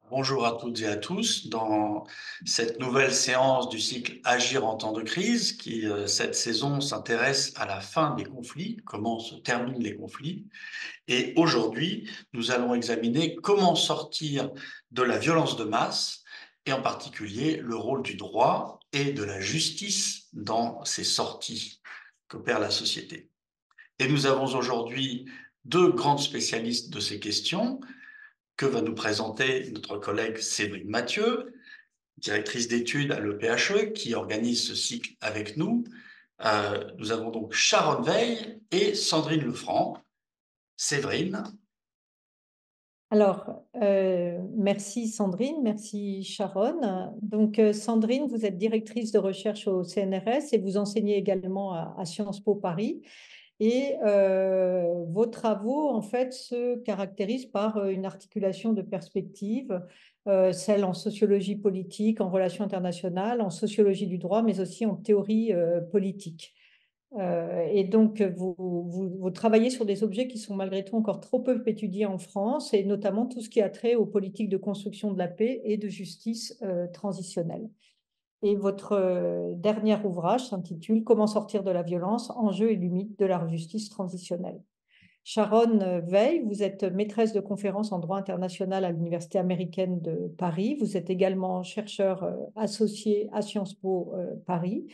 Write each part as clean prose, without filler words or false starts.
Bonjour à toutes et à tous. Dans cette nouvelle séance du cycle Agir en temps de crise, qui cette saison s'intéresse à la fin des conflits, comment se terminent les conflits. Et aujourd'hui, nous allons examiner comment sortir de la violence de masse et en particulier le rôle du droit et de la justice dans ces sorties qu'opère la société. Et nous avons aujourd'hui deux grandes spécialistes de ces questions que va nous présenter notre collègue Séverine Mathieu, directrice d'études à l'EPHE, qui organise ce cycle avec nous. Nous avons donc Sharon Veil et Sandrine Lefranc. Séverine. Alors, merci Sandrine, merci Sharon. Donc, Sandrine, vous êtes directrice de recherche au CNRS et vous enseignez également à Sciences Po Paris. Et vos travaux, en fait, se caractérisent par une articulation de perspectives, celle en sociologie politique, en relations internationales, en sociologie du droit, mais aussi en théorie politique. Et donc, vous travaillez sur des objets qui sont malgré tout encore trop peu étudiés en France, et notamment tout ce qui a trait aux politiques de construction de la paix et de justice transitionnelle. Et votre dernier ouvrage s'intitule Comment sortir de la violence, enjeux et limites de la justice transitionnelle. Sharon Veil, vous êtes maîtresse de conférences en droit international à l'Université américaine de Paris. Vous êtes également chercheur associé à Sciences Po Paris.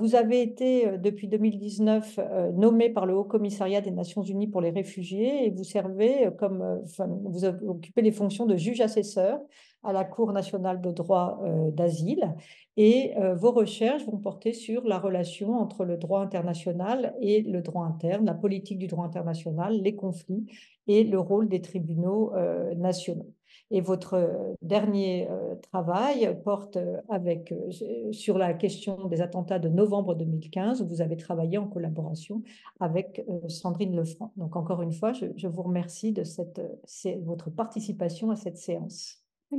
Vous avez été depuis 2019 nommé par le Haut Commissariat des Nations Unies pour les réfugiés et vous servez vous occupez les fonctions de juge assesseur à la Cour nationale de droit d'asile. Et vos recherches vont porter sur la relation entre le droit international et le droit interne, la politique du droit international, les conflits et le rôle des tribunaux nationaux. Et votre dernier travail porte sur la question des attentats de novembre 2015, où vous avez travaillé en collaboration avec Sandrine Lefranc. Donc encore une fois, je vous remercie de votre participation à cette séance.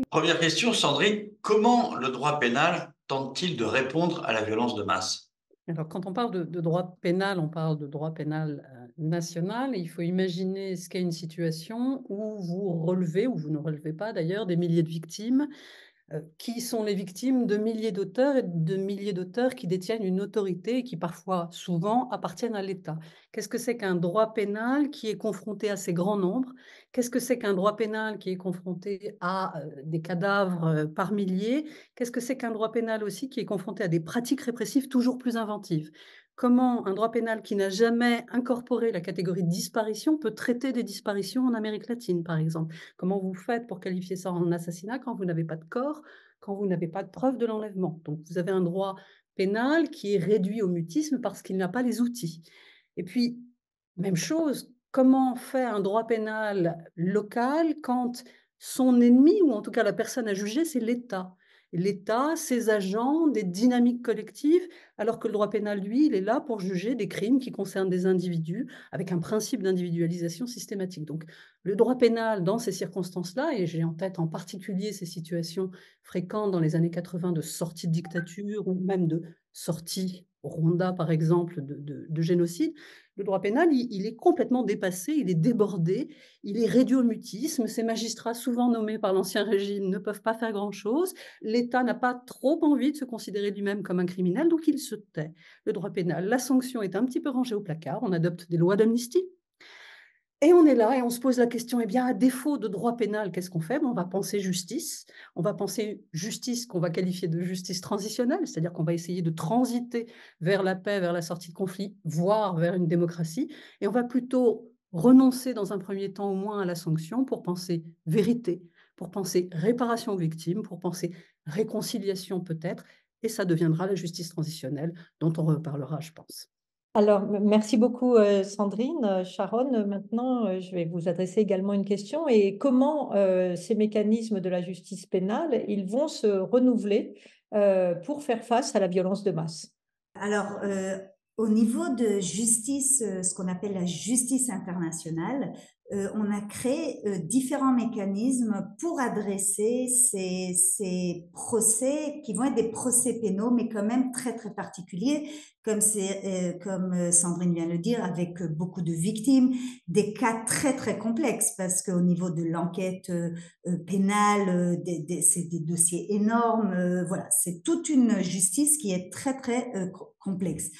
Première question, Sandrine. Comment le droit pénal tente-t-il de répondre à la violence de masse? Alors, quand on parle de droit pénal, on parle de droit pénal national. Et il faut imaginer ce qu'est une situation où vous relevez, ou vous ne relevez pas d'ailleurs, des milliers de victimes, qui sont les victimes de milliers d'auteurs et de milliers d'auteurs qui détiennent une autorité et qui parfois, souvent, appartiennent à l'État. Qu'est-ce que c'est qu'un droit pénal qui est confronté à ces grands nombres? Qu'est-ce que c'est qu'un droit pénal qui est confronté à des cadavres par milliers? Qu'est-ce que c'est qu'un droit pénal aussi qui est confronté à des pratiques répressives toujours plus inventives? Comment un droit pénal qui n'a jamais incorporé la catégorie de disparition peut traiter des disparitions en Amérique latine, par exemple? Comment vous faites pour qualifier ça en assassinat quand vous n'avez pas de corps, quand vous n'avez pas de preuve de l'enlèvement? Donc vous avez un droit pénal qui est réduit au mutisme parce qu'il n'a pas les outils. Et puis, même chose, comment faire un droit pénal local quand son ennemi, ou en tout cas la personne à juger, c'est l'État? L'État, ses agents, des dynamiques collectives, alors que le droit pénal, lui, il est là pour juger des crimes qui concernent des individus, avec un principe d'individualisation systématique. Donc, le droit pénal, dans ces circonstances-là, et j'ai en tête en particulier ces situations fréquentes dans les années 80 de sortie de dictature ou même de sortie au Rwanda, par exemple, de génocide, le droit pénal, il est complètement dépassé, il est débordé, il est réduit au mutisme. Ces magistrats, souvent nommés par l'Ancien Régime, ne peuvent pas faire grand-chose. L'État n'a pas trop envie de se considérer lui-même comme un criminel, donc il se tait. Le droit pénal, la sanction est un petit peu rangée au placard. On adopte des lois d'amnistie. Et on est là et on se pose la question, eh bien, à défaut de droit pénal, qu'est-ce qu'on fait? Ben, on va penser justice. On va penser justice qu'on va qualifier de justice transitionnelle, c'est-à-dire qu'on va essayer de transiter vers la paix, vers la sortie de conflit, voire vers une démocratie. Et on va plutôt renoncer dans un premier temps au moins à la sanction pour penser vérité, pour penser réparation aux victimes, pour penser réconciliation peut-être. Et ça deviendra la justice transitionnelle dont on reparlera, je pense. Alors, merci beaucoup Sandrine. Sharon, maintenant, je vais vous adresser également une question. Et comment ces mécanismes de la justice pénale, ils vont se renouveler pour faire face à la violence de masse? Alors, au niveau de justice, ce qu'on appelle la justice internationale, on a créé différents mécanismes pour adresser ces procès qui vont être des procès pénaux, mais quand même très, très particuliers, comme Sandrine vient de le dire, avec beaucoup de victimes, des cas très, très complexes, parce qu'au niveau de l'enquête pénale, c'est des dossiers énormes. Voilà, c'est toute une justice qui est très, très complexe.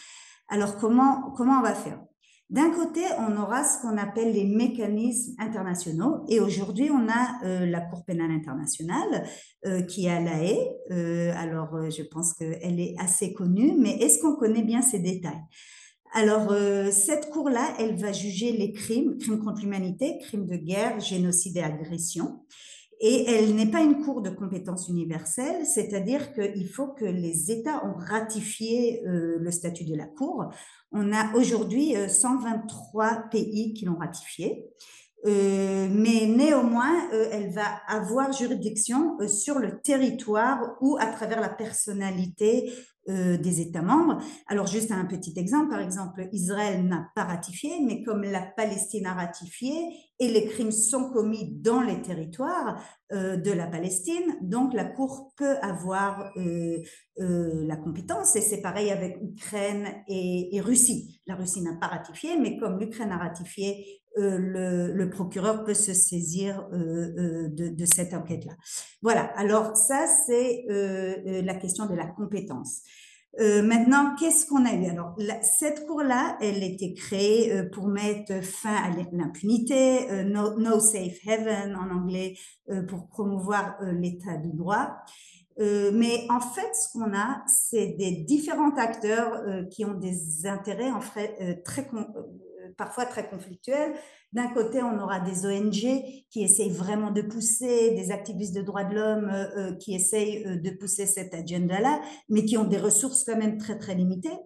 Alors, comment on va faire ? D'un côté, on aura ce qu'on appelle les mécanismes internationaux. Et aujourd'hui, on a la Cour pénale internationale qui est à La Haye. Je pense qu'elle est assez connue, mais est-ce qu'on connaît bien ces détails ? Alors, cette cour-là, elle va juger les crimes contre l'humanité, crimes de guerre, génocide et agression. Et elle n'est pas une cour de compétence universelle, c'est-à-dire qu'il faut que les États ont ratifié le statut de la Cour. On a aujourd'hui 123 pays qui l'ont ratifié. Mais néanmoins, elle va avoir juridiction sur le territoire ou à travers la personnalité des États membres. Alors, juste un petit exemple, par exemple, Israël n'a pas ratifié, mais comme la Palestine a ratifié et les crimes sont commis dans les territoires de la Palestine, donc la Cour peut avoir la compétence, et c'est pareil avec Ukraine et Russie. La Russie n'a pas ratifié, mais comme l'Ukraine a ratifié, le procureur peut se saisir de cette enquête-là. Voilà, alors ça, c'est la question de la compétence. Maintenant, qu'est-ce qu'on a eu? Alors, cette cour-là, elle a été créée pour mettre fin à l'impunité, no safe haven en anglais, pour promouvoir l'état du droit. Mais en fait, ce qu'on a, c'est des différents acteurs qui ont des intérêts en fait, parfois très conflictuels. D'un côté, on aura des ONG qui essayent vraiment de pousser, des activistes de droits de l'homme qui essayent de pousser cette agenda-là, mais qui ont des ressources quand même très, très limitées.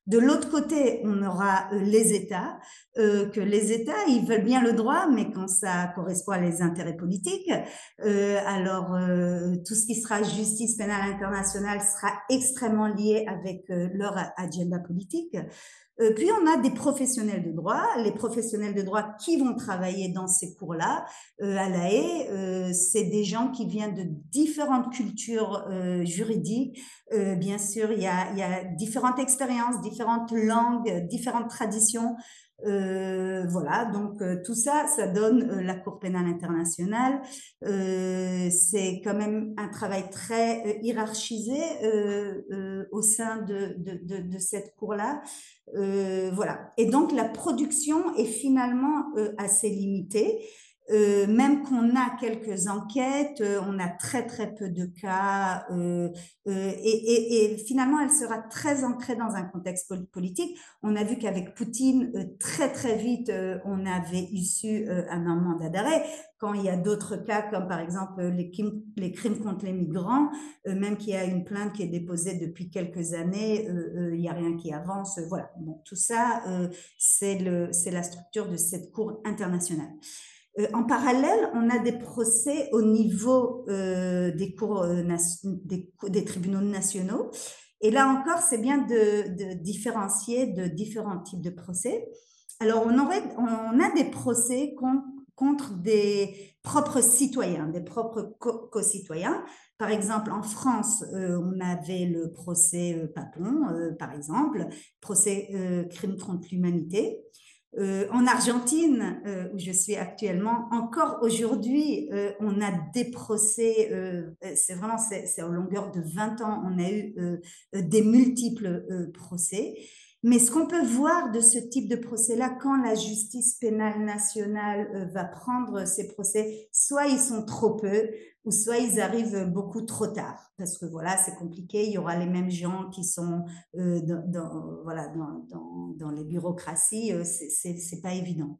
De l'autre côté, on aura les États, que les États, ils veulent bien le droit, mais quand ça correspond à les intérêts politiques, tout ce qui sera justice pénale internationale sera extrêmement lié avec leur agenda politique. Puis on a des professionnels de droit, les professionnels de droit qui vont travailler dans ces cours-là à La Haye. C'est des gens qui viennent de différentes cultures juridiques. Bien sûr, il y a différentes expériences, différentes langues, différentes traditions. Voilà, donc tout ça, ça donne la Cour pénale internationale. C'est quand même un travail très hiérarchisé au sein de cette cour-là. Voilà. Et donc, la production est finalement assez limitée. Même qu'on a quelques enquêtes, on a très très peu de cas et finalement elle sera très ancrée dans un contexte politique. On a vu qu'avec Poutine, très très vite, on avait issu un mandat d'arrêt. Quand il y a d'autres cas comme par exemple les crimes contre les migrants, même qu'il y a une plainte qui est déposée depuis quelques années, il n'y a rien qui avance. Voilà, bon, tout ça, c'est la structure de cette cour internationale. En parallèle, on a des procès au niveau des tribunaux nationaux. Et là encore, c'est bien de différencier de différents types de procès. Alors, on a des procès contre des propres citoyens, des propres co-citoyens. Par exemple, en France, on avait le procès Papon, par exemple, procès crime contre l'humanité. En Argentine, où je suis actuellement, encore aujourd'hui, on a des procès, c'est en longueur de 20 ans, on a eu des multiples procès. Mais ce qu'on peut voir de ce type de procès-là, quand la justice pénale nationale va prendre ces procès, soit ils sont trop peu, ou soit ils arrivent beaucoup trop tard, parce que voilà, c'est compliqué, il y aura les mêmes gens qui sont dans les bureaucraties, c'est pas évident.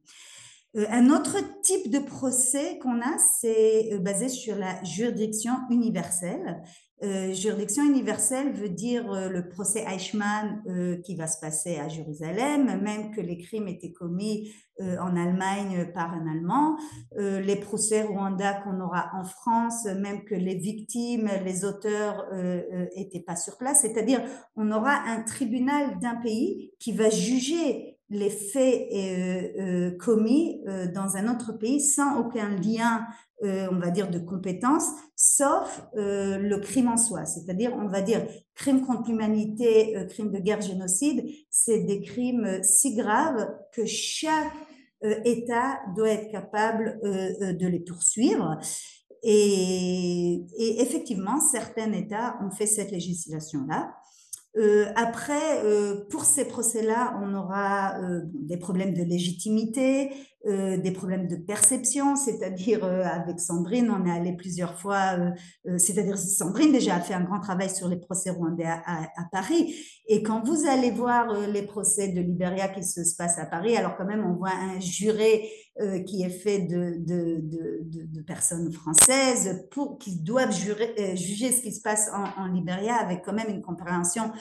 Un autre type de procès qu'on a, c'est basé sur la juridiction universelle. Juridiction universelle veut dire le procès Eichmann qui va se passer à Jérusalem, même que les crimes étaient commis en Allemagne par un Allemand, les procès Rwanda qu'on aura en France, même que les victimes, les auteurs n'étaient pas sur place, c'est-à-dire on aura un tribunal d'un pays qui va juger les faits commis dans un autre pays sans aucun lien, on va dire, de compétence, sauf le crime en soi. C'est-à-dire, on va dire, crime contre l'humanité, crime de guerre, génocide, c'est des crimes si graves que chaque État doit être capable de les poursuivre. Et effectivement, certains États ont fait cette législation-là. Après, pour ces procès-là, on aura des problèmes de légitimité, des problèmes de perception, c'est-à-dire avec Sandrine, on est allé plusieurs fois, c'est-à-dire Sandrine déjà a fait un grand travail sur les procès rwandais à Paris, et quand vous allez voir les procès de Libéria qui se passent à Paris, alors quand même on voit un juré qui est fait de personnes françaises qui doivent juger ce qui se passe en Libéria avec quand même une compréhension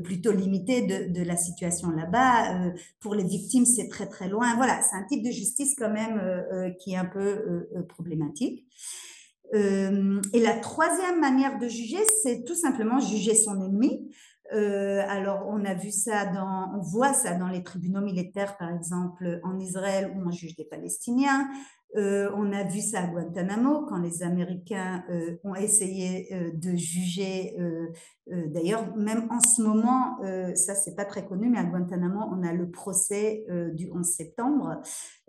plutôt limitée de la situation là-bas. Pour les victimes, c'est très très loin. Voilà, c'est un type de justice quand même qui est un peu problématique. Et la troisième manière de juger, c'est tout simplement juger son ennemi. Alors, on voit ça dans les tribunaux militaires, par exemple, en Israël, où on juge des Palestiniens. On a vu ça à Guantanamo, quand les Américains ont essayé de juger. D'ailleurs, même en ce moment, ça, c'est pas très connu, mais à Guantanamo, on a le procès du 11 septembre.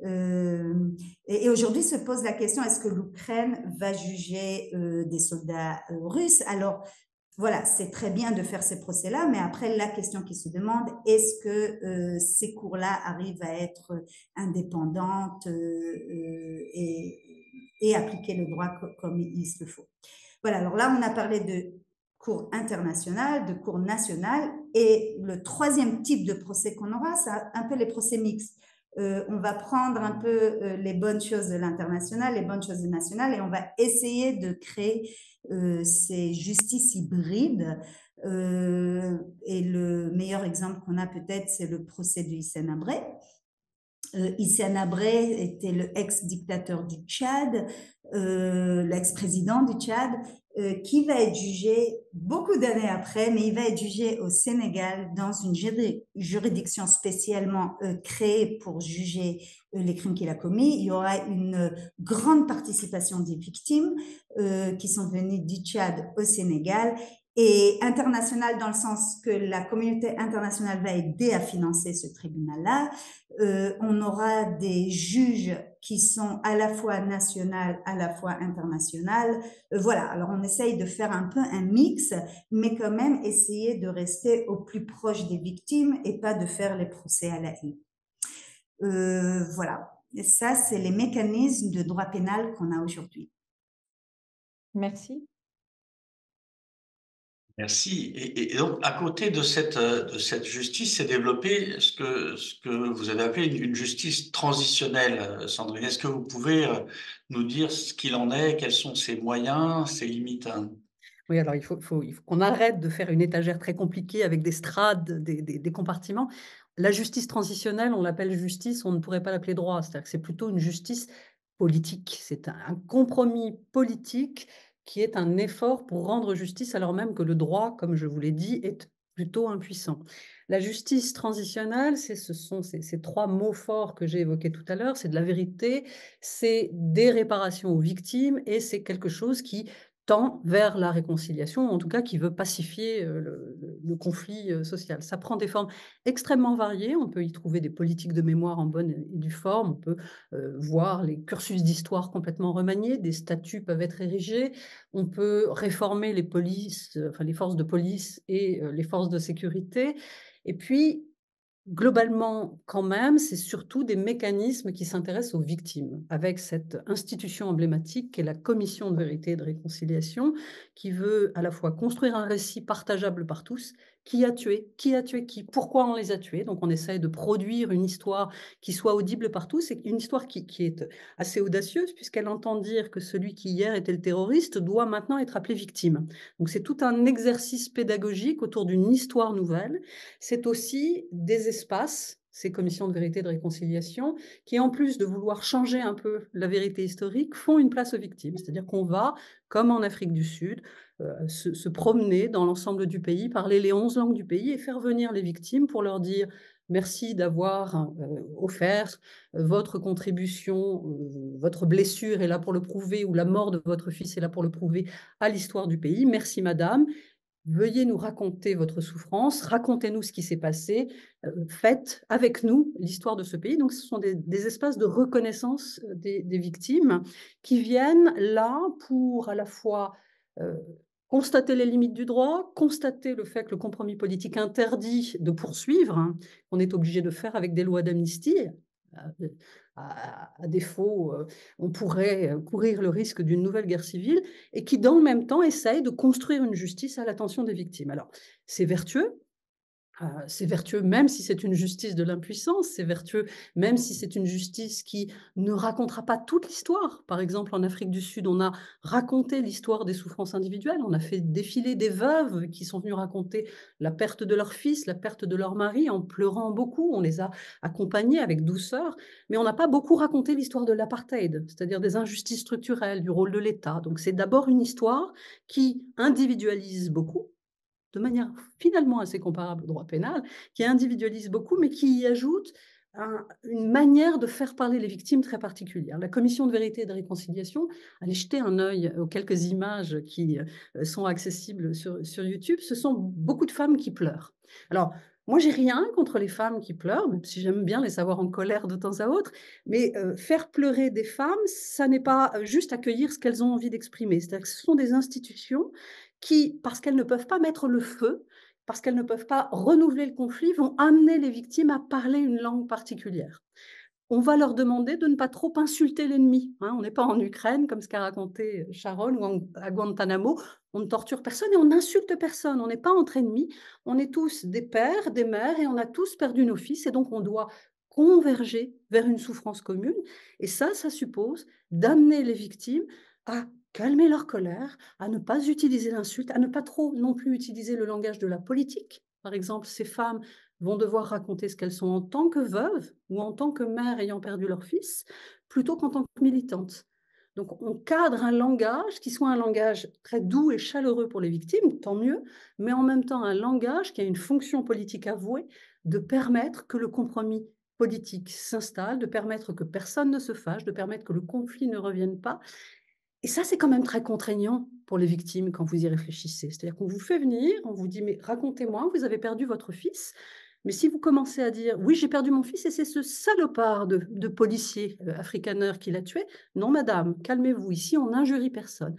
Et aujourd'hui se pose la question, est-ce que l'Ukraine va juger des soldats russes? Alors, voilà, c'est très bien de faire ces procès-là, mais après, la question qui se demande, est-ce que ces cours-là arrivent à être indépendantes et appliquer le droit comme il se le faut? Voilà, alors là, on a parlé de cours international, de cours national, et le troisième type de procès qu'on aura, c'est un peu les procès mixtes. On va prendre un peu les bonnes choses de l'international, les bonnes choses du national, et on va essayer de créer ces justices hybrides. Et le meilleur exemple qu'on a peut-être, c'est le procès de Hissène Habré. Hissène Habré était le ex-dictateur du Tchad, l'ex-président du Tchad, qui va être jugé beaucoup d'années après, mais il va être jugé au Sénégal dans une juridiction spécialement créée pour juger les crimes qu'il a commis. Il y aura une grande participation des victimes qui sont venues du Tchad au Sénégal, et international dans le sens que la communauté internationale va aider à financer ce tribunal-là. On aura des juges qui sont à la fois nationales, à la fois internationales. Voilà, alors on essaye de faire un peu un mix, mais quand même essayer de rester au plus proche des victimes et pas de faire les procès à la haie. Voilà, et ça, c'est les mécanismes de droit pénal qu'on a aujourd'hui. Merci. Merci. Et donc, à côté de cette justice, s'est développée ce que vous avez appelé une justice transitionnelle, Sandrine. Est-ce que vous pouvez nous dire ce qu'il en est, quels sont ses moyens, ses limites? Oui, alors il faut qu'on arrête de faire une étagère très compliquée avec des strades, des compartiments. La justice transitionnelle, on l'appelle justice, on ne pourrait pas l'appeler droit. C'est-à-dire que c'est plutôt une justice politique. C'est un compromis politique qui est un effort pour rendre justice alors même que le droit, comme je vous l'ai dit, est plutôt impuissant. La justice transitionnelle, ce sont ces trois mots forts que j'ai évoqués tout à l'heure. C'est de la vérité, c'est des réparations aux victimes et c'est quelque chose qui tend vers la réconciliation, ou en tout cas qui veut pacifier le conflit social. Ça prend des formes extrêmement variées. On peut y trouver des politiques de mémoire en bonne et due forme. On peut voir les cursus d'histoire complètement remaniés. Des statuts peuvent être érigés. On peut réformer les polices, enfin les forces de police et les forces de sécurité. Et puis, globalement, quand même, c'est surtout des mécanismes qui s'intéressent aux victimes, avec cette institution emblématique qu'est la Commission de vérité et de réconciliation, qui veut à la fois construire un récit partageable par tous. Qui a tué qui, pourquoi on les a tués. Donc on essaye de produire une histoire qui soit audible par tous, et une histoire qui est assez audacieuse, puisqu'elle entend dire que celui qui hier était le terroriste doit maintenant être appelé victime. Donc c'est tout un exercice pédagogique autour d'une histoire nouvelle. C'est aussi des espaces, ces commissions de vérité et de réconciliation, qui, en plus de vouloir changer un peu la vérité historique, font une place aux victimes. C'est-à-dire qu'on va, comme en Afrique du Sud, se promener dans l'ensemble du pays, parler les 11 langues du pays et faire venir les victimes pour leur dire Merci d'avoir offert votre contribution, votre blessure est là pour le prouver, ou la mort de votre fils est là pour le prouver, à l'histoire du pays. Merci madame. Veuillez nous raconter votre souffrance, racontez-nous ce qui s'est passé, faites avec nous l'histoire de ce pays. Donc, ce sont des espaces de reconnaissance des victimes qui viennent là pour à la fois constater les limites du droit, constater le fait que le compromis politique interdit de poursuivre, hein, on est obligé de faire avec des lois d'amnistie. À défaut, on pourrait courir le risque d'une nouvelle guerre civile, et qui, dans le même temps, essaye de construire une justice à l'attention des victimes. Alors, c'est vertueux même si c'est une justice de l'impuissance, c'est vertueux même si c'est une justice qui ne racontera pas toute l'histoire. Par exemple, en Afrique du Sud, on a raconté l'histoire des souffrances individuelles, on a fait défiler des veuves qui sont venues raconter la perte de leur fils, la perte de leur mari, en pleurant beaucoup, on les a accompagnées avec douceur, mais on n'a pas beaucoup raconté l'histoire de l'apartheid, c'est-à-dire des injustices structurelles, du rôle de l'État. Donc c'est d'abord une histoire qui individualise beaucoup, de manière finalement assez comparable au droit pénal, qui individualise beaucoup, mais qui y ajoute une manière de faire parler les victimes très particulière. La Commission de vérité et de réconciliation, allez jeter un œil aux quelques images qui sont accessibles sur YouTube, ce sont beaucoup de femmes qui pleurent. Alors, moi, j'ai rien contre les femmes qui pleurent, même si j'aime bien les savoir en colère de temps à autre, mais faire pleurer des femmes, ça n'est pas juste accueillir ce qu'elles ont envie d'exprimer. C'est-à-dire que ce sont des institutions qui, parce qu'elles ne peuvent pas mettre le feu, parce qu'elles ne peuvent pas renouveler le conflit, vont amener les victimes à parler une langue particulière. On va leur demander de ne pas trop insulter l'ennemi. Hein. On n'est pas en Ukraine, comme ce qu'a raconté Sharon, ou à Guantanamo. On ne torture personne et on n'insulte personne. On n'est pas entre ennemis. On est tous des pères, des mères, et on a tous perdu nos fils. Et donc, on doit converger vers une souffrance commune. Et ça suppose d'amener les victimes à calmer leur colère, à ne pas utiliser l'insulte, à ne pas trop non plus utiliser le langage de la politique. Par exemple, ces femmes vont devoir raconter ce qu'elles sont en tant que veuves ou en tant que mères ayant perdu leur fils, plutôt qu'en tant que militantes. Donc, on cadre un langage qui soit un langage très doux et chaleureux pour les victimes, tant mieux, mais en même temps un langage qui a une fonction politique avouée de permettre que le compromis politique s'installe, de permettre que personne ne se fâche, de permettre que le conflit ne revienne pas. Et ça, c'est quand même très contraignant pour les victimes quand vous y réfléchissez. C'est-à-dire qu'on vous fait venir, on vous dit, mais racontez-moi, vous avez perdu votre fils. Mais si vous commencez à dire, oui, j'ai perdu mon fils et c'est ce salopard de policier afrikaneur qui l'a tué, non, madame, calmez-vous, ici, on n'injurie personne.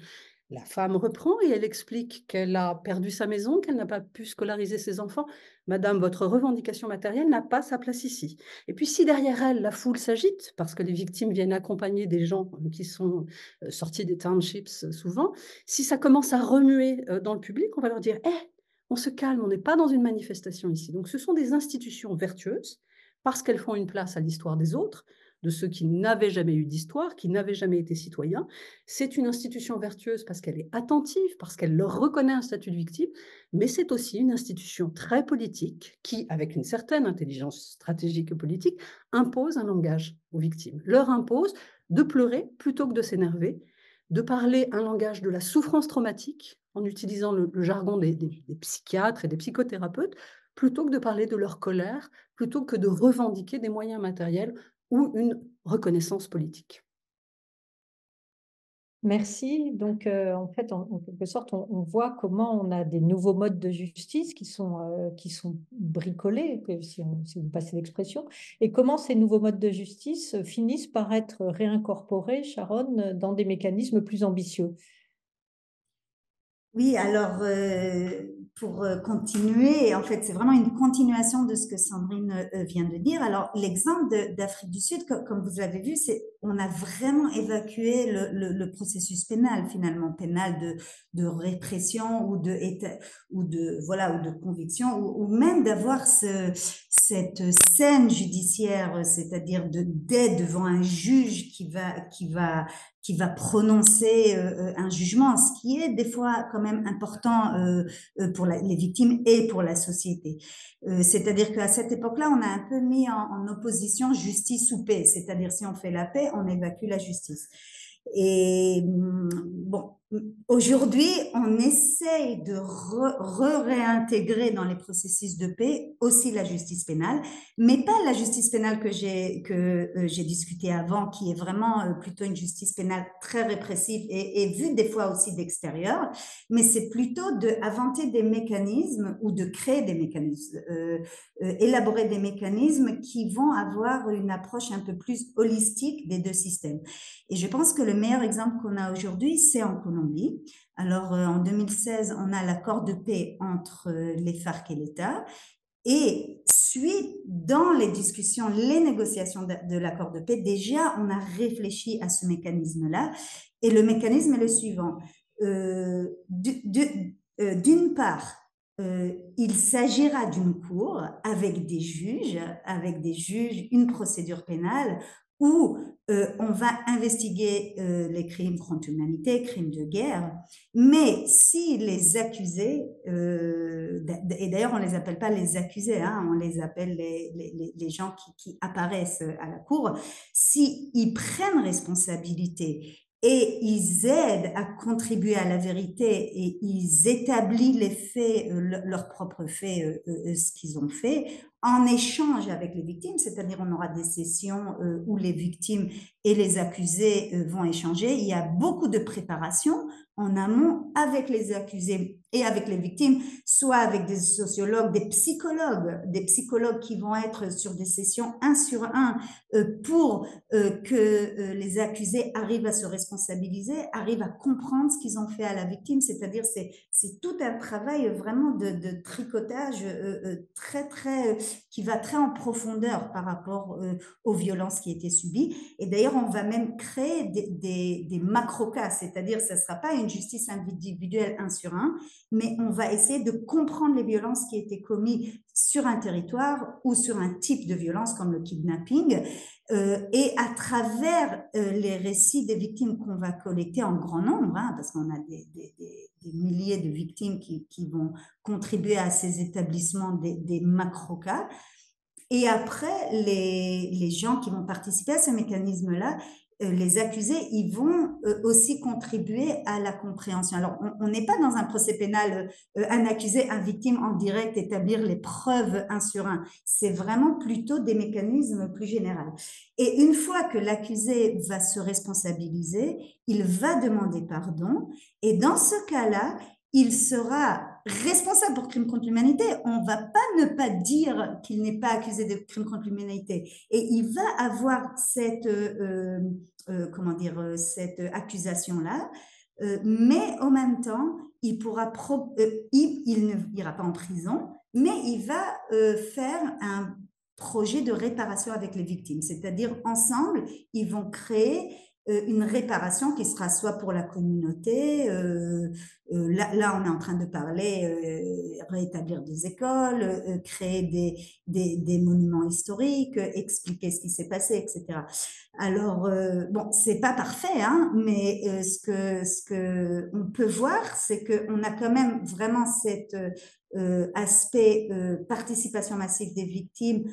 La femme reprend et elle explique qu'elle a perdu sa maison, qu'elle n'a pas pu scolariser ses enfants. Madame, votre revendication matérielle n'a pas sa place ici. Et puis si derrière elle, la foule s'agite, parce que les victimes viennent accompagner des gens qui sont sortis des townships souvent, si ça commence à remuer dans le public, on va leur dire « on se calme, on n'est pas dans une manifestation ici ». Donc ce sont des institutions vertueuses, parce qu'elles font une place à l'histoire des autres, de ceux qui n'avaient jamais eu d'histoire, qui n'avaient jamais été citoyens. C'est une institution vertueuse parce qu'elle est attentive, parce qu'elle leur reconnaît un statut de victime, mais c'est aussi une institution très politique qui, avec une certaine intelligence stratégique et politique, impose un langage aux victimes, leur impose de pleurer plutôt que de s'énerver, de parler un langage de la souffrance traumatique en utilisant le jargon des psychiatres et des psychothérapeutes, plutôt que de parler de leur colère, plutôt que de revendiquer des moyens matériels ou une reconnaissance politique. Merci. Donc, en fait, en quelque sorte, on voit comment on a des nouveaux modes de justice qui sont bricolés, si vous passez l'expression, et comment ces nouveaux modes de justice finissent par être réincorporés, Sharon, dans des mécanismes plus ambitieux. Oui, alors pour continuer, en fait, c'est vraiment une continuation de ce que Sandrine vient de dire. Alors, l'exemple d'Afrique du Sud, comme vous l'avez vu, on a vraiment évacué le processus pénal, finalement, pénal de répression ou de conviction, ou même d'avoir cette scène judiciaire, c'est-à-dire d'être devant un juge qui va prononcer un jugement, ce qui est des fois quand même important pour les victimes et pour la société. C'est-à-dire qu'à cette époque-là, on a un peu mis en opposition justice ou paix, c'est-à-dire si on fait la paix, on évacue la justice. Et bon, aujourd'hui, on essaye de réintégrer dans les processus de paix aussi la justice pénale, mais pas la justice pénale que j'ai discuté avant, qui est vraiment plutôt une justice pénale très répressive et vue des fois aussi d'extérieur, mais c'est plutôt d'inventer des mécanismes ou de créer des mécanismes, élaborer des mécanismes qui vont avoir une approche un peu plus holistique des deux systèmes. Et je pense que le meilleur exemple qu'on a aujourd'hui, c'est en Colombie. Alors, en 2016, on a l'accord de paix entre les FARC et l'État. Et suite, dans les discussions, les négociations de l'accord de paix, déjà, on a réfléchi à ce mécanisme-là. Et le mécanisme est le suivant. D'une part, il s'agira d'une cour avec des juges, une procédure pénale où on va investiguer les crimes contre l'humanité, crimes de guerre, mais si les accusés, et d'ailleurs on ne les appelle pas les accusés, hein, on les appelle les gens qui apparaissent à la cour, s'ils prennent responsabilité et ils aident à contribuer à la vérité et ils établissent les faits, leurs propres faits, ce qu'ils ont fait, en échange avec les victimes, c'est-à-dire on aura des sessions où les victimes et les accusés vont échanger. Il y a beaucoup de préparation en amont avec les accusés et avec les victimes, soit avec des sociologues, des psychologues qui vont être sur des sessions 1 sur 1 pour que les accusés arrivent à se responsabiliser, arrivent à comprendre ce qu'ils ont fait à la victime, c'est-à-dire c'est tout un travail vraiment de tricotage qui va très en profondeur par rapport aux violences qui étaient subies. Et d'ailleurs, on va même créer des macro-cas, c'est-à-dire ce ne sera pas une justice individuelle 1 sur 1, mais on va essayer de comprendre les violences qui étaient commises sur un territoire ou sur un type de violence comme le kidnapping. Et à travers les récits des victimes qu'on va collecter en grand nombre, hein, parce qu'on a des milliers de victimes qui vont contribuer à ces établissements des macro-cas. Et après, les gens qui vont participer à ce mécanisme-là, les accusés, ils vont aussi contribuer à la compréhension. Alors, on n'est pas dans un procès pénal, un accusé, un victime en direct, établir les preuves 1 sur 1. C'est vraiment plutôt des mécanismes plus généraux. Et une fois que l'accusé va se responsabiliser, il va demander pardon. Et dans ce cas-là, il sera responsable pour crime contre l'humanité. On ne va pas ne pas dire qu'il n'est pas accusé de crime contre l'humanité. Et il va avoir cette accusation-là, mais en même temps, il ne ira pas en prison, mais il va faire un projet de réparation avec les victimes. C'est-à-dire, ensemble, ils vont créer une réparation qui sera soit pour la communauté, là on est en train de parler, rétablir des écoles, créer des monuments historiques, expliquer ce qui s'est passé, etc. Alors, bon, c'est pas parfait, hein, mais ce que on peut voir, c'est qu'on a quand même vraiment cet aspect participation massive des victimes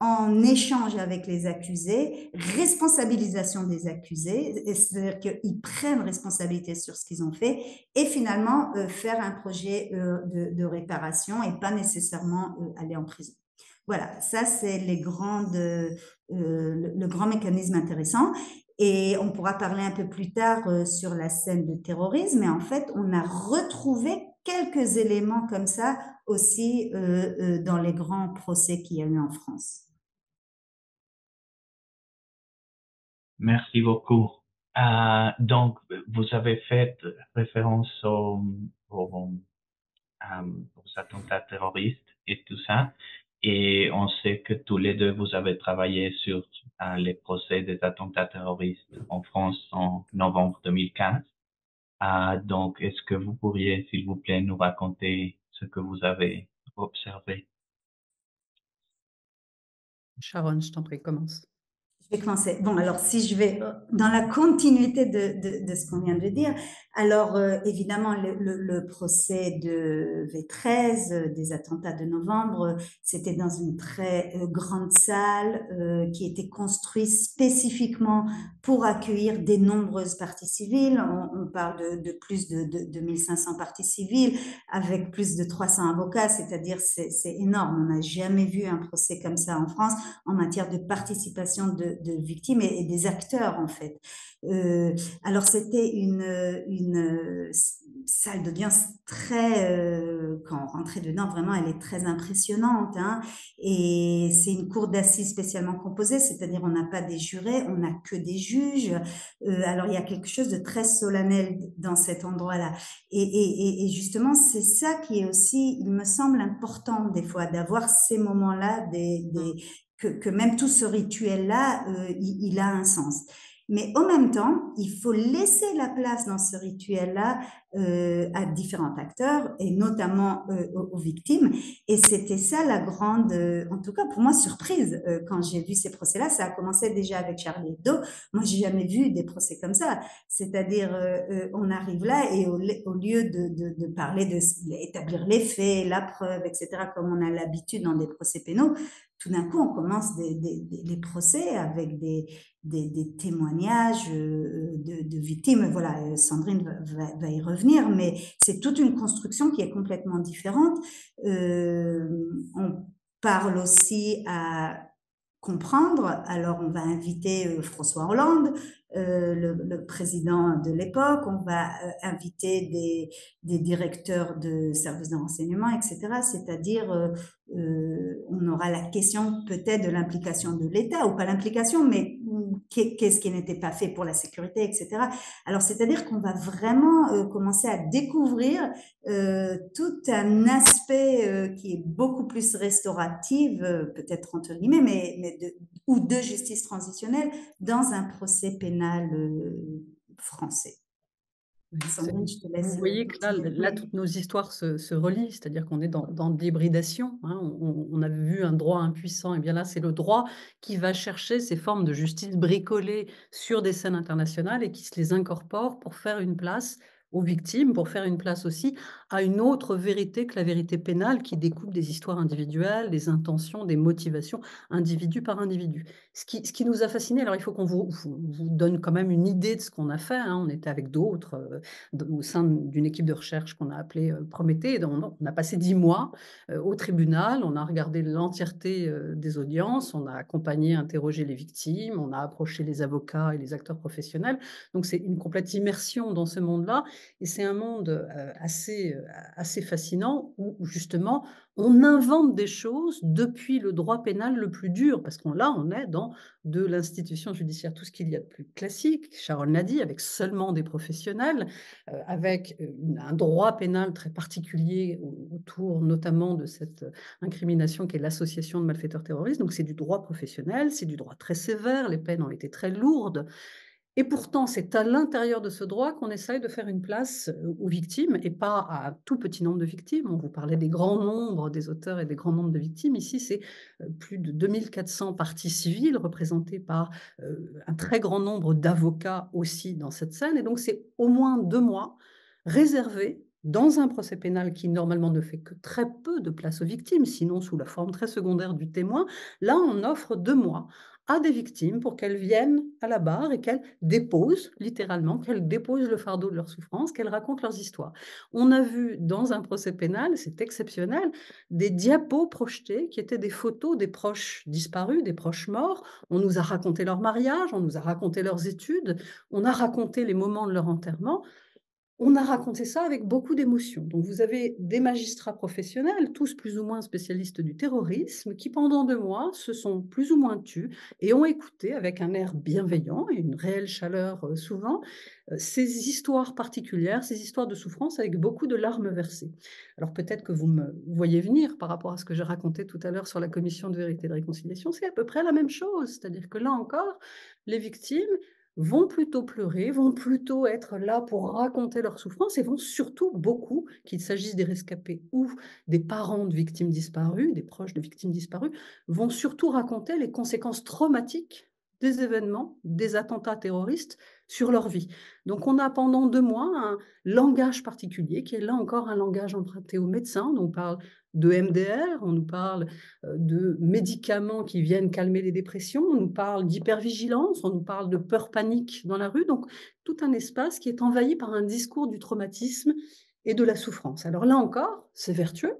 en échange avec les accusés, responsabilisation des accusés, c'est-à-dire qu'ils prennent responsabilité sur ce qu'ils ont fait, et finalement faire un projet de réparation et pas nécessairement aller en prison. Voilà, ça c'est le grand mécanisme intéressant. Et on pourra parler un peu plus tard sur la scène de terrorisme, mais en fait, on a retrouvé quelques éléments comme ça aussi dans les grands procès qu'il y a eu en France. Merci beaucoup. Donc, vous avez fait référence aux attentats terroristes et tout ça. Et on sait que tous les deux, vous avez travaillé sur les procès des attentats terroristes en France en novembre 2015. Donc, est-ce que vous pourriez, s'il vous plaît, nous raconter ce que vous avez observé? Sharon, je t'en prie, commence. Je vais commencer. Bon, alors si je vais dans la continuité de ce qu'on vient de dire, alors évidemment le procès de V13, des attentats de novembre, c'était dans une très grande salle qui était construite spécifiquement pour accueillir des nombreuses parties civiles. On parle de plus de 1500 parties civiles avec plus de 300 avocats, c'est-à-dire c'est énorme. On n'a jamais vu un procès comme ça en France en matière de participation de victimes et des acteurs, en fait. Alors, c'était une salle d'audience très, quand on rentrait dedans, vraiment, elle est très impressionnante, hein, et c'est une cour d'assises spécialement composée, c'est-à-dire on n'a pas des jurés, on n'a que des juges. Alors, il y a quelque chose de très solennel dans cet endroit-là. Et justement, c'est ça qui est aussi, il me semble, important des fois, d'avoir ces moments-là, que même tout ce rituel-là, il a un sens. Mais en même temps, il faut laisser la place dans ce rituel-là à différents acteurs et notamment aux victimes. Et c'était ça la grande, en tout cas pour moi, surprise quand j'ai vu ces procès-là. Ça a commencé déjà avec Charlie Hebdo. Moi, j'ai jamais vu des procès comme ça. C'est-à-dire, on arrive là et au lieu de parler, d'établir les faits, la preuve, etc., comme on a l'habitude dans des procès pénaux, tout d'un coup, on commence les procès avec des témoignages de victimes. Voilà, Sandrine va y revenir, mais c'est toute une construction qui est complètement différente. On parle aussi à comprendre. Alors, on va inviter François Hollande, le président de l'époque, on va inviter des directeurs de services de renseignement, etc. C'est-à-dire, on aura la question peut-être de l'implication de l'État, ou pas l'implication, mais qu'est-ce qui n'était pas fait pour la sécurité, etc. Alors, c'est-à-dire qu'on va vraiment commencer à découvrir tout un aspect qui est beaucoup plus restauratif, peut-être entre guillemets, ou de justice transitionnelle dans un procès pénal français. Sandrine, je te laisse. Vous voyez que là, toutes nos histoires se relient, c'est-à-dire qu'on est dans l'hybridation. Hein. On a vu un droit impuissant, et bien là, c'est le droit qui va chercher ces formes de justice bricolées sur des scènes internationales et qui se les incorpore pour faire une place aux victimes, pour faire une place aussi à une autre vérité que la vérité pénale qui découpe des histoires individuelles, des intentions, des motivations, individu par individu. Ce qui nous a fascinés, alors il faut qu'on vous donne quand même une idée de ce qu'on a fait. Hein. On était avec d'autres au sein d'une équipe de recherche qu'on a appelée Prométhée. On a passé 10 mois au tribunal, on a regardé l'entièreté des audiences, on a accompagné, interrogé les victimes, on a approché les avocats et les acteurs professionnels. Donc c'est une complète immersion dans ce monde-là. Et c'est un monde assez fascinant où justement on invente des choses depuis le droit pénal le plus dur, parce qu'on on est dans de l'institution judiciaire, tout ce qu'il y a de plus classique, Sharon l'a dit, avec seulement des professionnels, avec un droit pénal très particulier autour notamment de cette incrimination qui est l'association de malfaiteurs terroristes. Donc c'est du droit professionnel, c'est du droit très sévère, les peines ont été très lourdes. Et pourtant, c'est à l'intérieur de ce droit qu'on essaye de faire une place aux victimes et pas à un tout petit nombre de victimes. On vous parlait des grands nombres des auteurs et des grands nombres de victimes. Ici, c'est plus de 2400 parties civiles représentées par un très grand nombre d'avocats aussi dans cette scène. Et donc, c'est au moins 2 mois réservés dans un procès pénal qui normalement ne fait que très peu de place aux victimes, sinon sous la forme très secondaire du témoin. Là, on offre 2 mois à des victimes pour qu'elles viennent à la barre et qu'elles déposent, littéralement, qu'elles déposent le fardeau de leur souffrance, qu'elles racontent leurs histoires. On a vu dans un procès pénal, c'est exceptionnel, des diapos projetés qui étaient des photos des proches disparus, des proches morts. On nous a raconté leur mariage, on nous a raconté leurs études, on a raconté les moments de leur enterrement. On a raconté ça avec beaucoup d'émotion. Donc, vous avez des magistrats professionnels, tous plus ou moins spécialistes du terrorisme, qui pendant 2 mois se sont plus ou moins tus et ont écouté avec un air bienveillant et une réelle chaleur souvent, ces histoires particulières, ces histoires de souffrance avec beaucoup de larmes versées. Alors peut-être que vous me voyez venir par rapport à ce que j'ai raconté tout à l'heure sur la commission de vérité et de réconciliation, c'est à peu près la même chose. C'est-à-dire que là encore, les victimes vont plutôt pleurer, vont plutôt être là pour raconter leur souffrance et vont surtout beaucoup, qu'il s'agisse des rescapés ou des parents de victimes disparues, des proches de victimes disparues, vont surtout raconter les conséquences traumatiques des événements, des attentats terroristes sur leur vie. Donc on a pendant 2 mois un langage particulier qui est là encore un langage emprunté aux médecins. On parle de MDR, on nous parle de médicaments qui viennent calmer les dépressions, on nous parle d'hypervigilance, on nous parle de peur panique dans la rue. Donc tout un espace qui est envahi par un discours du traumatisme et de la souffrance. Alors là encore, c'est vertueux,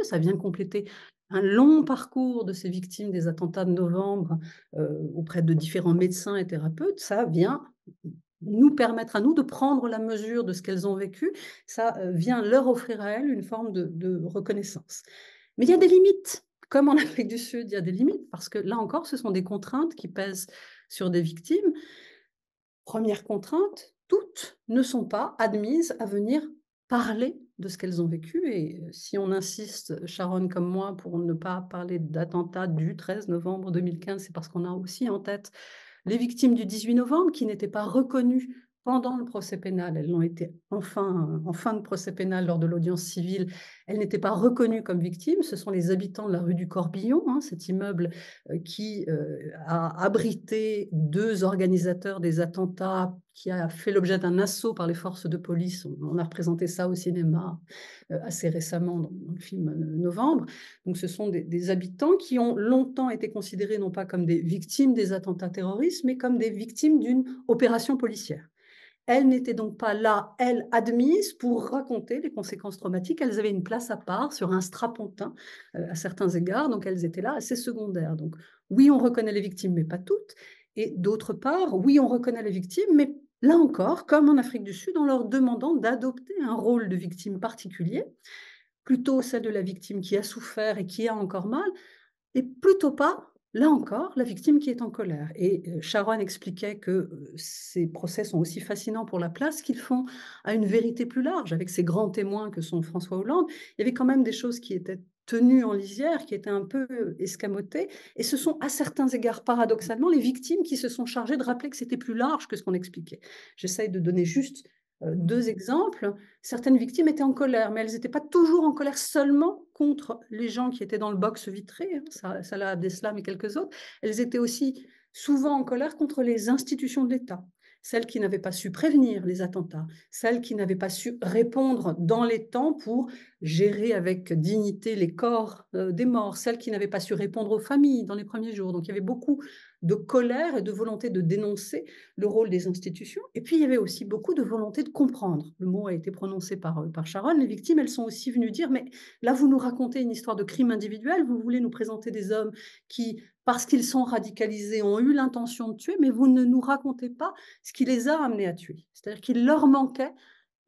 ça vient compléter un long parcours de ces victimes des attentats de novembre auprès de différents médecins et thérapeutes. Ça vient nous permettre à nous de prendre la mesure de ce qu'elles ont vécu. Ça vient leur offrir à elles une forme de reconnaissance. Mais il y a des limites. Comme en Afrique du Sud, il y a des limites, parce que là encore, ce sont des contraintes qui pèsent sur des victimes. Première contrainte, toutes ne sont pas admises à venir parler de ce qu'elles ont vécu. Et si on insiste, Sharon comme moi, pour ne pas parler d'attentat du 13 novembre 2015, c'est parce qu'on a aussi en tête les victimes du 18 novembre qui n'étaient pas reconnues pendant le procès pénal. Elles l'ont été en fin de procès pénal lors de l'audience civile. Elles n'étaient pas reconnues comme victimes. Ce sont les habitants de la rue du Corbillon, cet immeuble qui a abrité 2 organisateurs des attentats, qui a fait l'objet d'un assaut par les forces de police. On a représenté ça au cinéma assez récemment dans le film Novembre. Donc ce sont des habitants qui ont longtemps été considérés non pas comme des victimes des attentats terroristes, mais comme des victimes d'une opération policière. Elles n'étaient donc pas là, elles, admises pour raconter les conséquences traumatiques. Elles avaient une place à part sur un strapontin à certains égards, donc elles étaient là assez secondaires. Donc oui, on reconnaît les victimes, mais pas toutes. Et d'autre part, oui, on reconnaît les victimes, mais là encore, comme en Afrique du Sud, en leur demandant d'adopter un rôle de victime particulier, plutôt celle de la victime qui a souffert et qui a encore mal, et plutôt pas, là encore, la victime qui est en colère. Et Sharon expliquait que ces procès sont aussi fascinants pour la place qu'ils font à une vérité plus large, avec ces grands témoins que sont François Hollande. Il y avait quand même des choses qui étaient tenues en lisière, qui étaient un peu escamotées, et ce sont à certains égards, paradoxalement, les victimes qui se sont chargées de rappeler que c'était plus large que ce qu'on expliquait. J'essaye de donner juste 2 exemples. Certaines victimes étaient en colère, mais elles n'étaient pas toujours en colère seulement contre les gens qui étaient dans le box vitré, Salah Abdeslam et quelques autres. Elles étaient aussi souvent en colère contre les institutions de l'État, celles qui n'avaient pas su prévenir les attentats, celles qui n'avaient pas su répondre dans les temps pour gérer avec dignité les corps des morts, celles qui n'avaient pas su répondre aux familles dans les premiers jours. Donc il y avait beaucoup de colère et de volonté de dénoncer le rôle des institutions. Et puis, il y avait aussi beaucoup de volonté de comprendre. Le mot a été prononcé par Sharon. Les victimes, elles sont aussi venues dire, mais là, vous nous racontez une histoire de crime individuel, vous voulez nous présenter des hommes qui, parce qu'ils sont radicalisés, ont eu l'intention de tuer, mais vous ne nous racontez pas ce qui les a amenés à tuer. C'est-à-dire qu'il leur manquait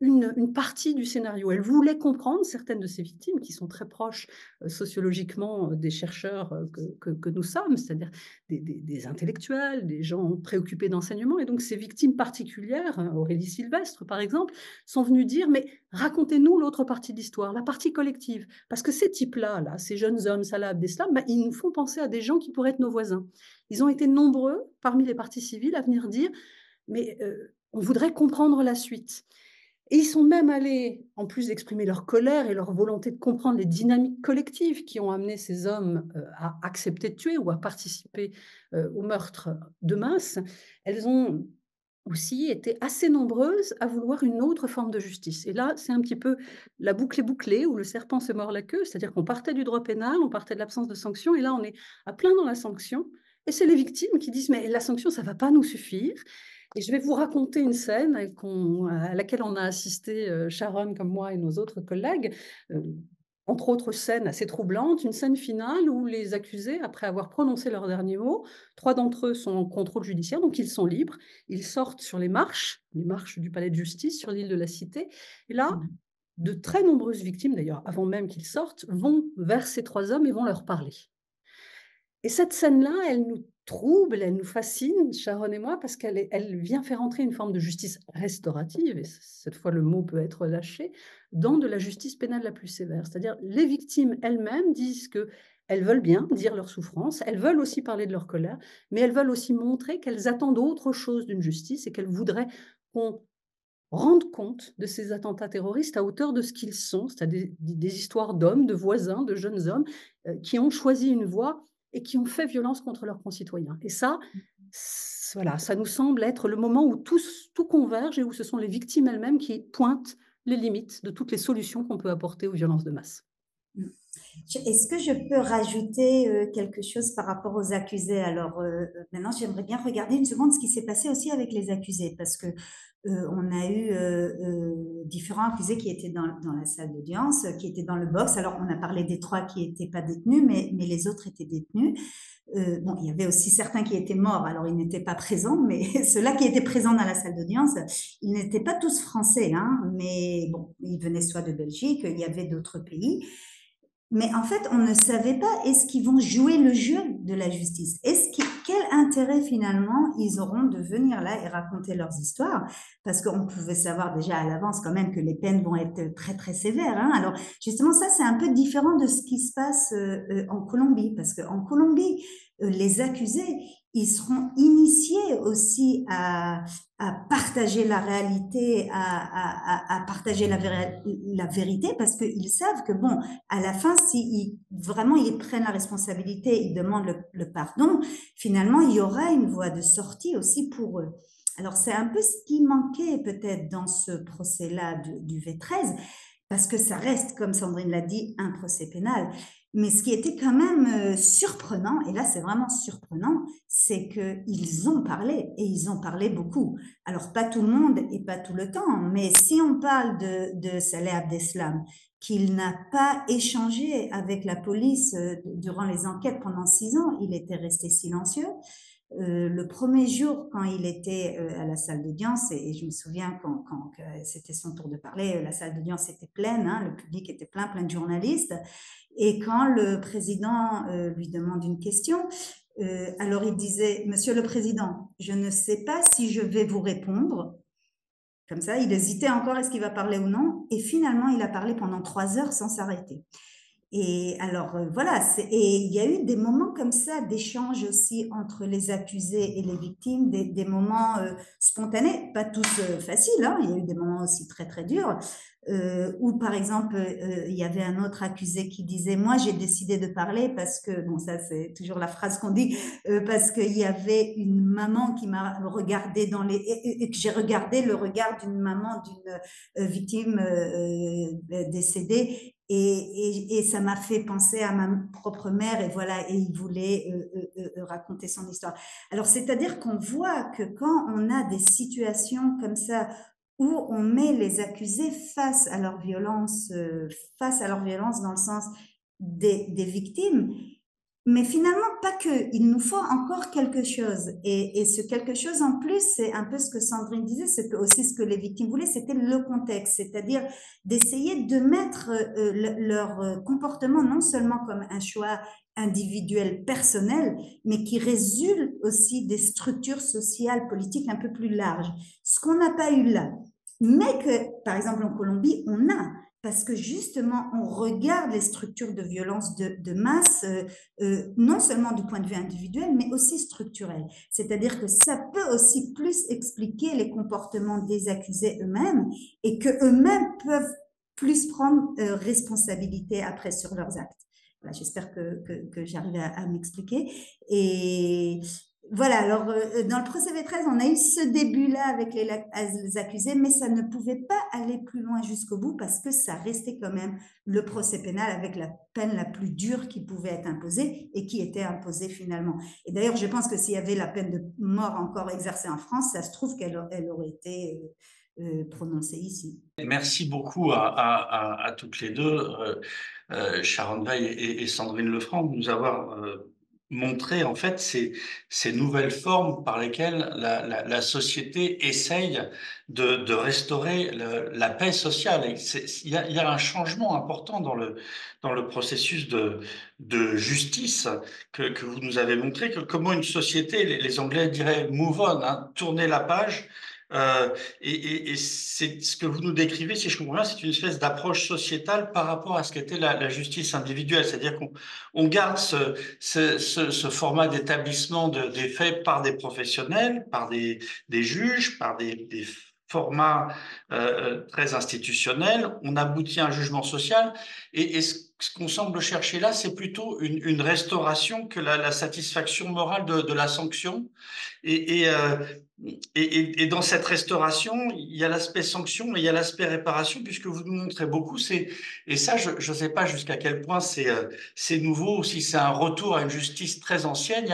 une partie du scénario. Elle voulait comprendre certaines de ces victimes qui sont très proches sociologiquement des chercheurs que nous sommes, c'est-à-dire des intellectuels, des gens préoccupés d'enseignement. Et donc ces victimes particulières, Aurélie Sylvestre par exemple, sont venues dire, mais racontez-nous l'autre partie de l'histoire, la partie collective. Parce que ces types-là, ces jeunes hommes, Salah Abdeslam, ils nous font penser à des gens qui pourraient être nos voisins. Ils ont été nombreux parmi les parties civiles à venir dire, mais on voudrait comprendre la suite. Et ils sont même allés, en plus d'exprimer leur colère et leur volonté de comprendre les dynamiques collectives qui ont amené ces hommes à accepter de tuer ou à participer au meurtre de masse, elles ont aussi été assez nombreuses à vouloir une autre forme de justice. Et là, c'est un petit peu la boucle est bouclée, où le serpent se mord la queue, c'est-à-dire qu'on partait du droit pénal, on partait de l'absence de sanction, et là, on est à plein dans la sanction. Et c'est les victimes qui disent, mais la sanction, ça ne va pas nous suffire. Et je vais vous raconter une scène à laquelle on a assisté, Sharon comme moi et nos autres collègues, entre autres scènes assez troublantes, une scène finale où les accusés, après avoir prononcé leurs derniers mots, 3 d'entre eux sont en contrôle judiciaire, donc ils sont libres, ils sortent sur les marches du palais de justice sur l'île de la Cité, et là, de très nombreuses victimes, d'ailleurs avant même qu'ils sortent, vont vers ces 3 hommes et vont leur parler. Et cette scène-là, elle nous trouble, elle nous fascine, Sharon et moi, parce qu'elle vient faire entrer une forme de justice restaurative, et cette fois le mot peut être lâché, dans de la justice pénale la plus sévère. C'est-à-dire les victimes elles-mêmes disent qu'elles veulent bien dire leur souffrance, elles veulent aussi parler de leur colère, mais elles veulent aussi montrer qu'elles attendent autre chose d'une justice et qu'elles voudraient qu'on rende compte de ces attentats terroristes à hauteur de ce qu'ils sont, c'est-à-dire des histoires d'hommes, de voisins, de jeunes hommes qui ont choisi une voie et qui ont fait violence contre leurs concitoyens. Et ça, voilà, ça nous semble être le moment où tout converge et où ce sont les victimes elles-mêmes qui pointent les limites de toutes les solutions qu'on peut apporter aux violences de masse. Est-ce que je peux rajouter quelque chose par rapport aux accusés? Alors maintenant, j'aimerais bien regarder une seconde ce qui s'est passé aussi avec les accusés, parce que on a eu différents accusés qui étaient dans la salle d'audience, qui étaient dans le box. Alors, on a parlé des 3 qui n'étaient pas détenus, mais les autres étaient détenus. Bon, il y avait aussi certains qui étaient morts, alors ils n'étaient pas présents, mais ceux-là qui étaient présents dans la salle d'audience, ils n'étaient pas tous français, hein, mais bon, ils venaient soit de Belgique, il y avait d'autres pays. Mais en fait, on ne savait pas, est-ce qu'ils vont jouer le jeu de la justice? Quel intérêt finalement ils auront de venir là et raconter leurs histoires? Parce qu'on pouvait savoir déjà à l'avance quand même que les peines vont être très très sévères, hein. Alors justement, ça c'est un peu différent de ce qui se passe en Colombie, parce qu'en Colombie, les accusés, ils seront initiés aussi à partager la réalité, à partager la vérité, parce qu'ils savent que, bon, à la fin, si vraiment ils prennent la responsabilité, ils demandent le pardon, finalement, il y aura une voie de sortie aussi pour eux. Alors, c'est un peu ce qui manquait peut-être dans ce procès-là du V13, parce que ça reste, comme Sandrine l'a dit, un procès pénal. Mais ce qui était quand même surprenant, et là c'est vraiment surprenant, c'est qu'ils ont parlé, et ils ont parlé beaucoup. Alors pas tout le monde et pas tout le temps, mais si on parle de Saleh Abdeslam, qu'il n'a pas échangé avec la police durant les enquêtes pendant 6 ans, il était resté silencieux. Le premier jour, quand il était à la salle d'audience, et je me souviens quand c'était son tour de parler, la salle d'audience était pleine, hein, le public était plein de journalistes, et quand le président lui demande une question, alors il disait « Monsieur le Président, je ne sais pas si je vais vous répondre ». Comme ça, il hésitait encore, est-ce qu'il va parler ou non, et finalement, il a parlé pendant 3 heures sans s'arrêter. Et alors, voilà, et il y a eu des moments comme ça, d'échange aussi entre les accusés et les victimes, des moments spontanés, pas tous faciles, hein, il y a eu des moments aussi très, très durs, où par exemple, il y avait un autre accusé qui disait « Moi, j'ai décidé de parler parce que… » Bon, ça, c'est toujours la phrase qu'on dit, parce qu'il y avait une maman qui m'a regardé et que j'ai regardé le regard d'une maman d'une victime décédée, et ça m'a fait penser à ma propre mère, et voilà, et il voulait raconter son histoire. Alors, c'est-à-dire qu'on voit que quand on a des situations comme ça, où on met les accusés face à leur violence dans le sens des victimes, mais finalement, pas que. Il nous faut encore quelque chose. Et ce quelque chose en plus, c'est un peu ce que Sandrine disait, c'est aussi ce que les victimes voulaient, c'était le contexte, c'est-à-dire d'essayer de mettre leur comportement non seulement comme un choix individuel, personnel, mais qui résulte aussi des structures sociales, politiques un peu plus larges. Ce qu'on n'a pas eu là, mais que, par exemple, en Colombie, on a, parce que justement, on regarde les structures de violence de masse, non seulement du point de vue individuel, mais aussi structurel. C'est-à-dire que ça peut aussi plus expliquer les comportements des accusés eux-mêmes, et qu'eux-mêmes peuvent plus prendre responsabilité après sur leurs actes. Voilà, j'espère que j'arrive à m'expliquer. Et voilà, alors dans le procès V13, on a eu ce début-là avec les accusés, mais ça ne pouvait pas aller plus loin jusqu'au bout parce que ça restait quand même le procès pénal avec la peine la plus dure qui pouvait être imposée et qui était imposée finalement. Et d'ailleurs, je pense que s'il y avait la peine de mort encore exercée en France, ça se trouve qu'elle aurait été prononcée ici. Merci beaucoup à toutes les deux, Sharon Veil et Sandrine Lefranc, de nous avoir montrer en fait ces nouvelles formes par lesquelles la société essaye de restaurer la paix sociale. Il y a un changement important dans le processus de justice que vous nous avez montré, que comment une société, les Anglais diraient move on, hein, tourner la page. Et c'est ce que vous nous décrivez, si je comprends bien, c'est une espèce d'approche sociétale par rapport à ce qu'était la justice individuelle. C'est-à-dire qu'on garde ce format d'établissement des faits par des professionnels, par des juges, par des formats très institutionnels. On aboutit à un jugement social. Et ce ce qu'on semble chercher là, c'est plutôt une restauration que la satisfaction morale de la sanction. Et dans cette restauration, il y a l'aspect sanction, mais il y a l'aspect réparation, puisque vous nous montrez beaucoup. Et ça, je ne sais pas jusqu'à quel point c'est nouveau, ou si c'est un retour à une justice très ancienne.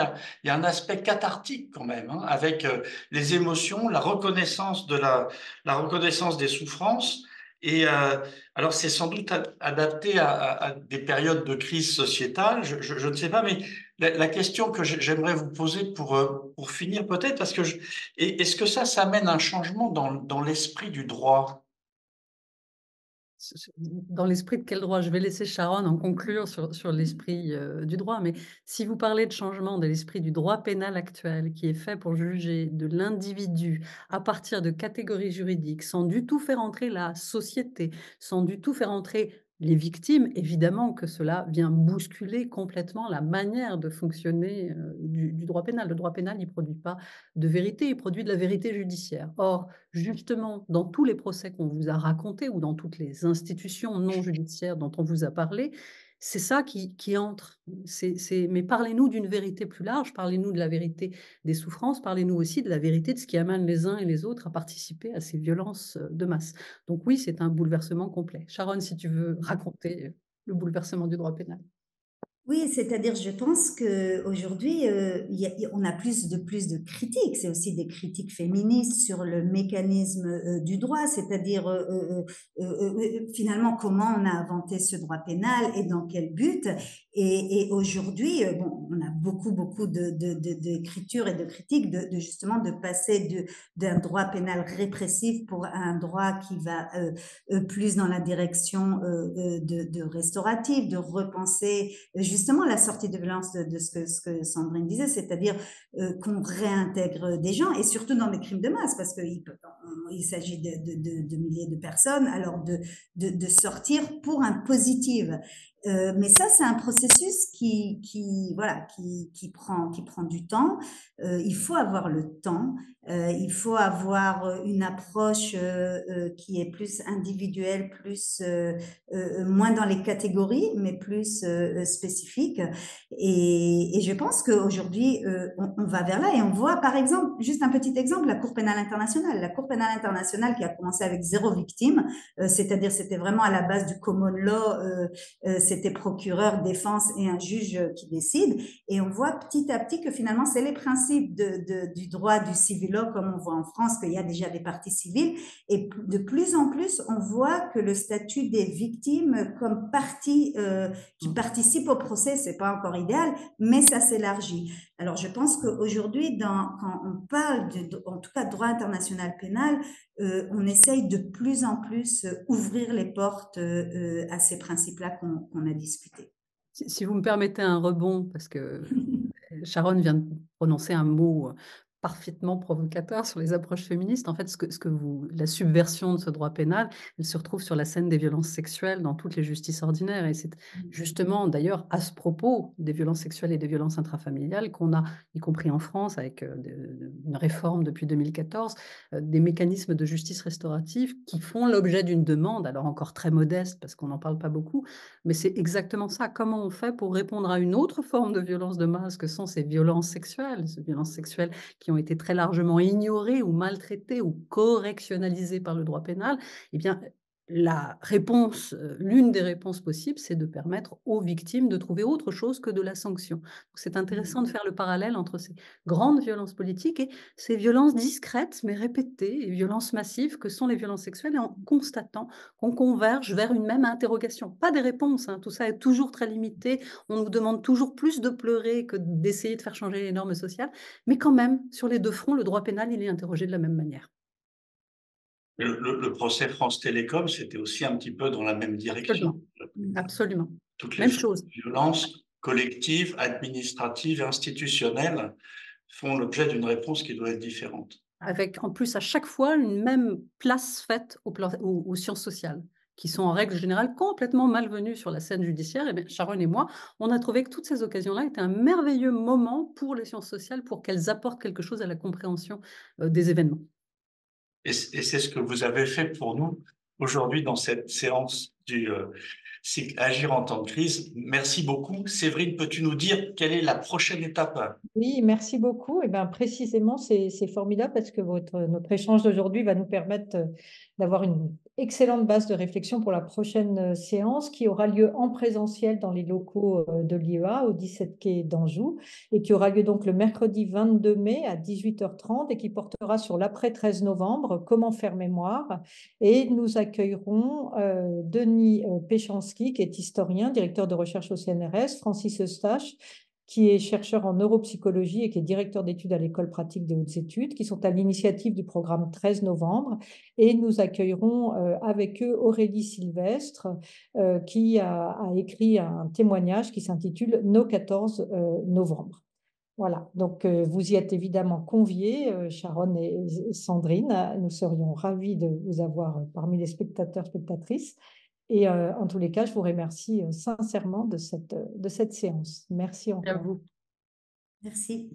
Il y a un aspect cathartique quand même, hein, avec les émotions, la reconnaissance la reconnaissance des souffrances. Et alors, c'est sans doute adapté à des périodes de crise sociétale, je ne sais pas, mais la question que j'aimerais vous poser pour finir peut-être, parce que est-ce que ça amène un changement dans l'esprit du droit? Dans l'esprit de quel droit? Je vais laisser Sharon en conclure sur l'esprit du droit, mais si vous parlez de changement de l'esprit du droit pénal actuel, qui est fait pour juger de l'individu à partir de catégories juridiques, sans du tout faire entrer la société, sans du tout faire entrer les victimes, évidemment que cela vient bousculer complètement la manière de fonctionner du droit pénal. Le droit pénal, il ne produit pas de vérité, il produit de la vérité judiciaire. Or, justement, dans tous les procès qu'on vous a racontés ou dans toutes les institutions non judiciaires dont on vous a parlé, c'est ça qui entre. Mais parlez-nous d'une vérité plus large, parlez-nous de la vérité des souffrances, parlez-nous aussi de la vérité de ce qui amène les uns et les autres à participer à ces violences de masse. Donc oui, c'est un bouleversement complet. Sharon, si tu veux raconter le bouleversement du droit pénal. Oui, c'est-à-dire, je pense qu'aujourd'hui, on a plus de critiques. C'est aussi des critiques féministes sur le mécanisme du droit, c'est-à-dire finalement comment on a inventé ce droit pénal et dans quel but. Et aujourd'hui, bon, on a beaucoup d'écriture et de critiques justement de passer d'un droit pénal répressif pour un droit qui va plus dans la direction de restaurative, de repenser justement la sortie de violence de ce que Sandrine disait, c'est-à-dire qu'on réintègre des gens, et surtout dans les crimes de masse, parce qu'il s'agit de milliers de personnes, alors de sortir pour un positif. Mais ça, c'est un processus qui prend du temps. Il faut avoir le temps. Il faut avoir une approche qui est plus individuelle, moins dans les catégories, mais plus spécifique. Et je pense qu'aujourd'hui, on va vers là. Et on voit, par exemple, juste un petit exemple, la Cour pénale internationale. La Cour pénale internationale qui a commencé avec 0 victime, c'est-à-dire c'était vraiment à la base du common law, c'était procureur, défense et un juge qui décide. Et on voit petit à petit que finalement, c'est les principes du droit du civil law, comme on voit en France, qu'il y a déjà des parties civiles. Et de plus en plus, on voit que le statut des victimes comme partie qui participe au procès, c'est pas encore idéal, mais ça s'élargit. Alors, je pense qu'aujourd'hui, quand on parle en tout cas de droit international pénal, on essaye de plus en plus ouvrir les portes à ces principes-là qu'on a discutés. Si vous me permettez un rebond, parce que Sharon vient de prononcer un mot parfaitement provocateur sur les approches féministes. En fait, la subversion de ce droit pénal, elle se retrouve sur la scène des violences sexuelles dans toutes les justices ordinaires. Et c'est justement, d'ailleurs, à ce propos des violences sexuelles et des violences intrafamiliales qu'on a, y compris en France, avec une réforme depuis 2014, des mécanismes de justice restaurative qui font l'objet d'une demande, alors encore très modeste, parce qu'on n'en parle pas beaucoup, mais c'est exactement ça. Comment on fait pour répondre à une autre forme de violence de masse que sont ces violences sexuelles qui ont été très largement ignorées ou maltraitées ou correctionnalisées par le droit pénal? Eh bien, la réponse, l'une des réponses possibles, c'est de permettre aux victimes de trouver autre chose que de la sanction. Donc c'est intéressant de faire le parallèle entre ces grandes violences politiques et ces violences discrètes mais répétées et violences massives que sont les violences sexuelles, et en constatant qu'on converge vers une même interrogation. Pas des réponses, hein, tout ça est toujours très limité. On nous demande toujours plus de pleurer que d'essayer de faire changer les normes sociales. Mais quand même, sur les 2 fronts, le droit pénal, il est interrogé de la même manière. Le procès France Télécom, c'était aussi un petit peu dans la même direction. Absolument, absolument. Toutes les Même formes chose. de violence collectives, administratives et institutionnelles font l'objet d'une réponse qui doit être différente. Avec en plus à chaque fois une même place faite aux sciences sociales, qui sont en règle générale complètement malvenues sur la scène judiciaire. Et bien, Sharon et moi, on a trouvé que toutes ces occasions-là étaient un merveilleux moment pour les sciences sociales, pour qu'elles apportent quelque chose à la compréhension des événements. Et c'est ce que vous avez fait pour nous aujourd'hui dans cette séance du cycle Agir en temps de crise. Merci beaucoup. Séverine, peux-tu nous dire quelle est la prochaine étape? Oui, merci beaucoup. Et bien, précisément, c'est formidable parce que notre échange d'aujourd'hui va nous permettre d'avoir une excellente base de réflexion pour la prochaine séance qui aura lieu en présentiel dans les locaux de l'IEA au 17 quai d'Anjou et qui aura lieu donc le mercredi 22 mai à 18h30 et qui portera sur l'après 13 novembre, comment faire mémoire. Et nous accueillerons Denis Péchanski, qui est historien, directeur de recherche au CNRS, Francis Eustache, qui est chercheur en neuropsychologie et qui est directeur d'études à l'École pratique des hautes études, qui sont à l'initiative du programme 13 novembre. Et nous accueillerons avec eux Aurélie Sylvestre, qui a écrit un témoignage qui s'intitule Nos 14 novembre. Voilà, donc vous y êtes évidemment conviés, Sharon et Sandrine. Nous serions ravis de vous avoir parmi les spectateurs, spectatrices. Et en tous les cas, je vous remercie sincèrement de cette séance. Merci À encore. vous. Merci.